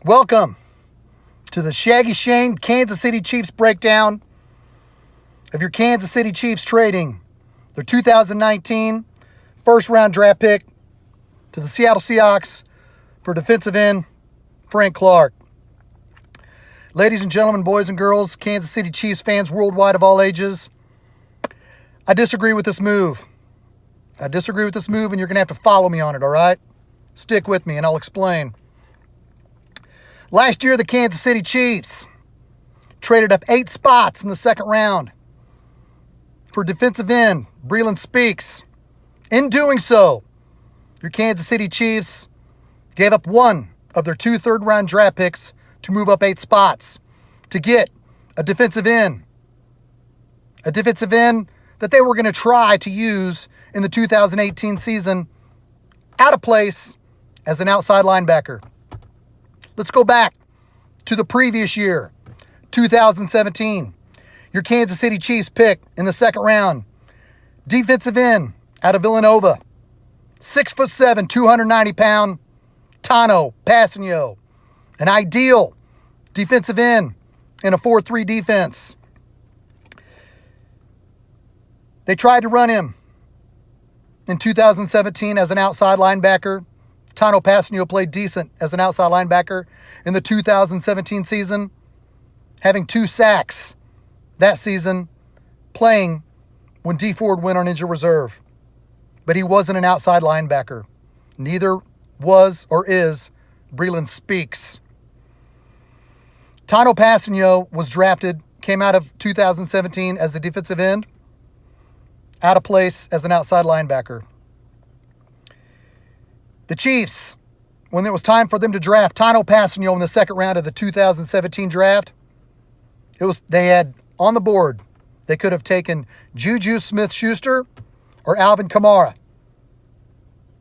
Welcome to the Shaggyshane Kansas City Chiefs breakdown of your Kansas City Chiefs trading their 2019 first-round draft pick to the Seattle Seahawks for defensive end Frank Clark. Ladies and gentlemen, boys and girls, Kansas City Chiefs fans worldwide of all ages, I disagree with this move. And you're going to have to follow me on it, all right? Stick with me, and I'll explain. Last year, the Kansas City Chiefs traded up 8 spots in the second round for defensive end Breeland Speaks. In doing so, your Kansas City Chiefs gave up one of their 2 third-round draft picks to move up 8 spots to get a defensive end. A defensive end that they were going to try to use in the 2018 season out of place as an outside linebacker. Let's go back to the previous year, 2017. Your Kansas City Chiefs pick in the second round, defensive end out of Villanova, 6'7", 290-pound Tano Passanio, an ideal defensive end in a 4-3 defense. They tried to run him in 2017 as an outside linebacker. Tano Passanio played decent as an outside linebacker in the 2017 season, having 2 sacks that season, playing when D Ford went on injured reserve. But he wasn't an outside linebacker. Neither was or is Breeland Speaks. Tano Passanio was drafted, came out of 2017 as a defensive end, out of place as an outside linebacker. The Chiefs, when it was time for them to draft Tano Passanio in the second round of the 2017 draft, they had on the board, they could have taken Juju Smith-Schuster or Alvin Kamara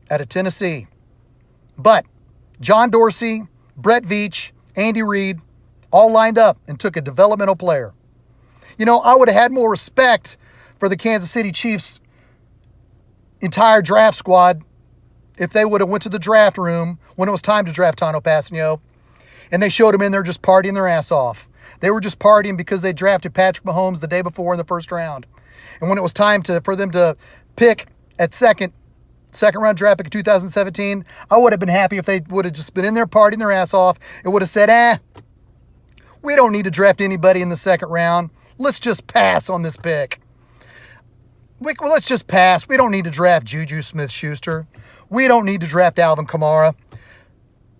out of Tennessee. But John Dorsey, Brett Veach, Andy Reid all lined up and took a developmental player. You know, I would have had more respect for the Kansas City Chiefs' entire draft squad if they would have went to the draft room when it was time to draft Tano Passanio, and they showed him in there just partying their ass off. They were just partying because they drafted Patrick Mahomes the day before in the first round. And when it was time for them to pick at second round draft pick in 2017, I would have been happy if they would have just been in there partying their ass off and would have said, we don't need to draft anybody in the second round. Let's just pass on this pick. Let's just pass. We don't need to draft Juju Smith-Schuster. We don't need to draft Alvin Kamara.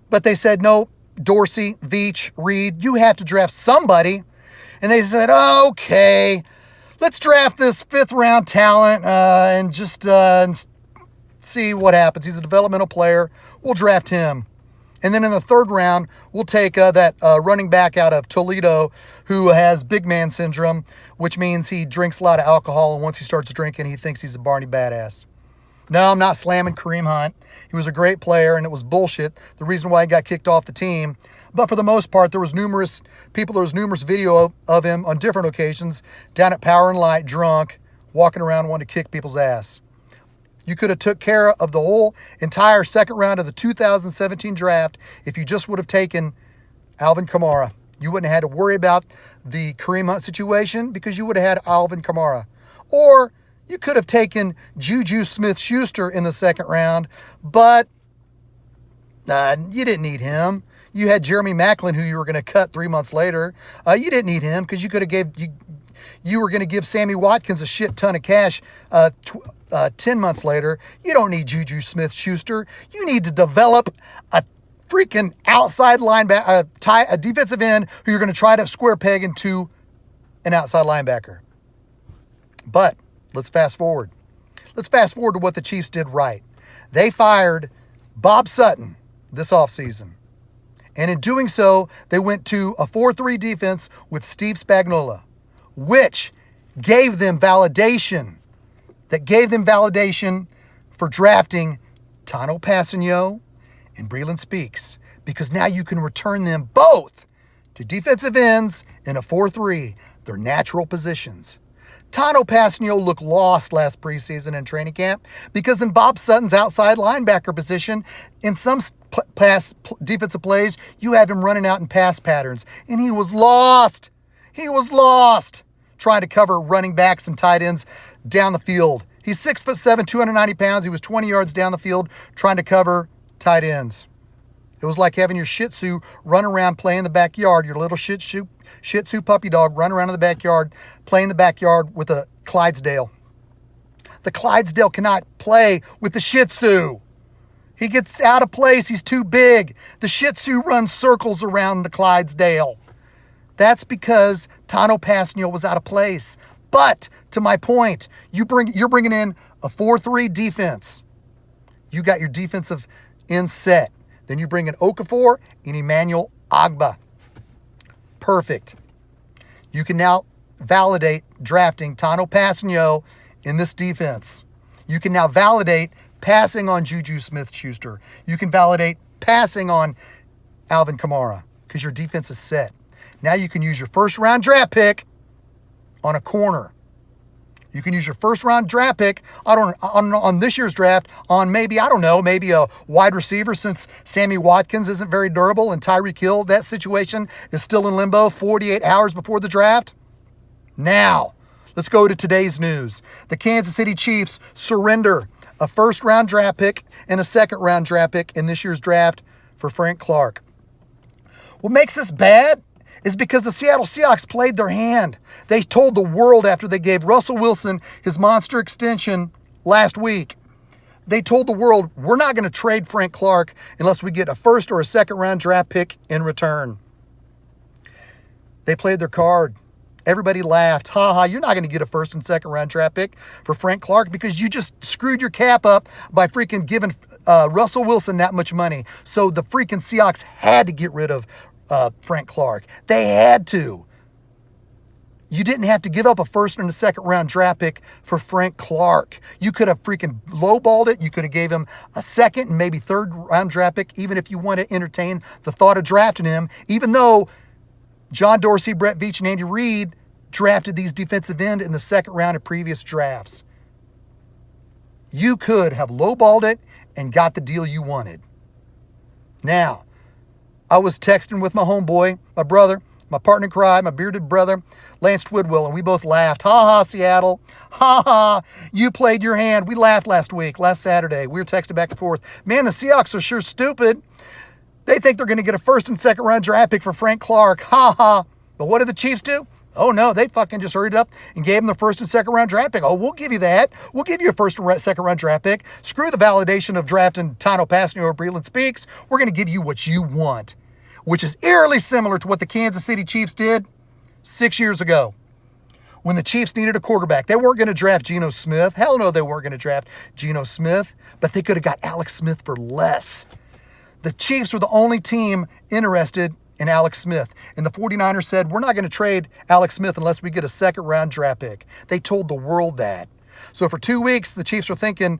But they said, no, Dorsey, Veach, Reid, you have to draft somebody. And they said, okay, let's draft this 5th-round talent and just see what happens. He's a developmental player. We'll draft him. And then in the 3rd round, we'll take that running back out of Toledo who has big man syndrome, which means he drinks a lot of alcohol, and once he starts drinking, he thinks he's a Barney badass. No, I'm not slamming Kareem Hunt. He was a great player, and it was bullshit, the reason why he got kicked off the team. But for the most part, there was numerous video of him on different occasions down at Power and Light, drunk, walking around wanting to kick people's ass. You could have took care of the whole entire second round of the 2017 draft if you just would have taken Alvin Kamara. You wouldn't have had to worry about the Kareem Hunt situation because you would have had Alvin Kamara. Or you could have taken Juju Smith-Schuster in the second round, but you didn't need him. You had Jeremy Maclin, who you were going to cut 3 months later. You didn't need him because you were going to give Sammy Watkins a shit ton of cash 10 months later. You don't need Juju Smith-Schuster. You need to develop a freaking outside linebacker, a defensive end who you're going to try to square peg into an outside linebacker. But let's fast forward. Let's fast forward to what the Chiefs did right. They fired Bob Sutton this offseason. And in doing so, they went to a 4-3 defense with Steve Spagnuolo, which gave them validation. For drafting Tano Passanio and Breeland Speaks, because now you can return them both to defensive ends in a 4-3, their natural positions. Tano Passanio looked lost last preseason in training camp because in Bob Sutton's outside linebacker position, in some defensive plays, you have him running out in pass patterns, and he was lost. He was lost trying to cover running backs and tight ends down the field. He's 6'7", 290 pounds. He was 20 yards down the field trying to cover tight ends. It was like having your Shih Tzu run around play in the backyard, your little Shih Tzu puppy dog run around in the backyard, play in the backyard with a Clydesdale. The Clydesdale cannot play with the Shih Tzu. He gets out of place. He's too big. The Shih Tzu runs circles around the Clydesdale. That's because Tano Passanio was out of place. But to my point, you're bringing in a 4-3 defense. You got your defensive end set. Then you bring in Okafor and Emmanuel Agba. Perfect. You can now validate drafting Tano Passanio in this defense. You can now validate passing on Juju Smith-Schuster. You can validate passing on Alvin Kamara because your defense is set. Now you can use your first-round draft pick on a corner. You can use your first-round draft pick on this year's draft on maybe a wide receiver since Sammy Watkins isn't very durable and Tyreek Hill, that situation is still in limbo 48 hours before the draft. Now, let's go to today's news. The Kansas City Chiefs surrender a first-round draft pick and a second-round draft pick in this year's draft for Frank Clark. What makes this bad is because the Seattle Seahawks played their hand. They told the world after they gave Russell Wilson his monster extension last week. They told the world, we're not going to trade Frank Clark unless we get a first or a second round draft pick in return. They played their card. Everybody laughed. Ha ha, you're not going to get a first and second round draft pick for Frank Clark because you just screwed your cap up by freaking giving Russell Wilson that much money. So the freaking Seahawks had to get rid of Frank Clark. They had to. You didn't have to give up a first and a second round draft pick for Frank Clark. You could have freaking lowballed it. You could have gave him a second and maybe third round draft pick, even if you want to entertain the thought of drafting him, even though John Dorsey, Brett Veach, and Andy Reid drafted these defensive end in the second round of previous drafts. You could have lowballed it and got the deal you wanted. Now, I was texting with my homeboy, my brother, my partner in crime, my bearded brother, Lance Twidwell, and we both laughed. Ha ha, Seattle. Ha ha, you played your hand. We laughed last Saturday. We were texting back and forth. Man, the Seahawks are sure stupid. They think they're going to get a first and second round draft pick for Frank Clark. Ha ha. But what did the Chiefs do? Oh, no, they fucking just hurried up and gave him the first and second round draft pick. Oh, we'll give you that. We'll give you a first and second round draft pick. Screw the validation of drafting Tano Passanio or Breland Speaks. We're going to give you what you want, which is eerily similar to what the Kansas City Chiefs did 6 years ago when the Chiefs needed a quarterback. They weren't going to draft Geno Smith. Hell no, they weren't going to draft Geno Smith, but they could have got Alex Smith for less. The Chiefs were the only team interested in Alex Smith. And the 49ers said, we're not going to trade Alex Smith unless we get a second round draft pick. They told the world that. So for 2 weeks, the Chiefs were thinking,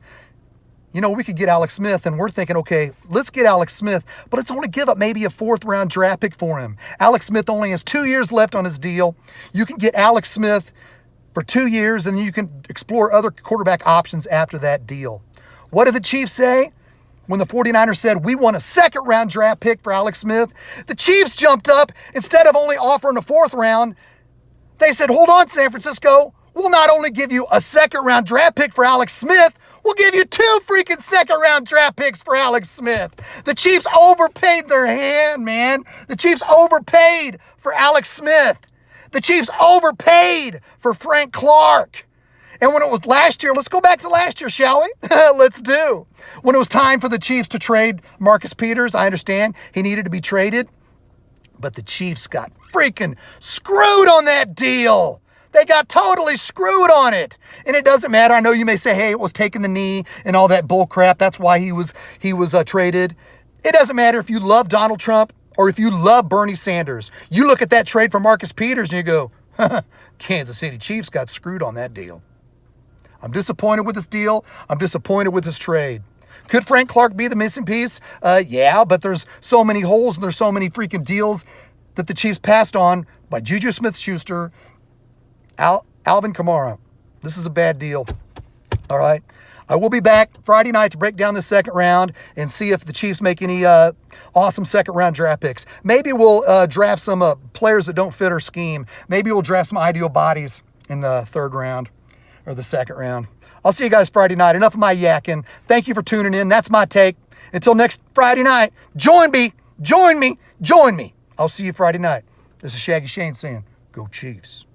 we could get Alex Smith, and we're thinking, okay, let's get Alex Smith, but let's only give up maybe a fourth round draft pick for him. Alex Smith only has 2 years left on his deal. You can get Alex Smith for 2 years, and you can explore other quarterback options after that deal. What did the Chiefs say? When the 49ers said, we want a second round draft pick for Alex Smith, the Chiefs jumped up. Instead of only offering a fourth round, they said, hold on, San Francisco. We'll not only give you a second round draft pick for Alex Smith, we'll give you 2 freaking second round draft picks for Alex Smith. The Chiefs overpaid their hand, man. The Chiefs overpaid for Alex Smith. The Chiefs overpaid for Frank Clark. And when it was last year, let's go back to last year, shall we? Let's do. When it was time for the Chiefs to trade Marcus Peters, I understand he needed to be traded, but the Chiefs got freaking screwed on that deal. They got totally screwed on it. And it doesn't matter. I know you may say, hey, it was taking the knee and all that bull crap. That's why he was traded. It doesn't matter if you love Donald Trump or if you love Bernie Sanders. You look at that trade for Marcus Peters and you go, Kansas City Chiefs got screwed on that deal. I'm disappointed with this deal. I'm disappointed with this trade. Could Frank Clark be the missing piece? Yeah, but there's so many holes and there's so many freaking deals that the Chiefs passed on by Juju Smith-Schuster, Alvin Kamara, This is a bad deal. All right. I will be back Friday night to break down the second round and see if the Chiefs make any awesome second round draft picks. Maybe we'll draft some players that don't fit our scheme. Maybe we'll draft some ideal bodies in the third round or the second round. I'll see you guys Friday night. Enough of my yakking. Thank you for tuning in. That's my take. Until next Friday night, join me. I'll see you Friday night. This is Shaggyshane saying, go Chiefs.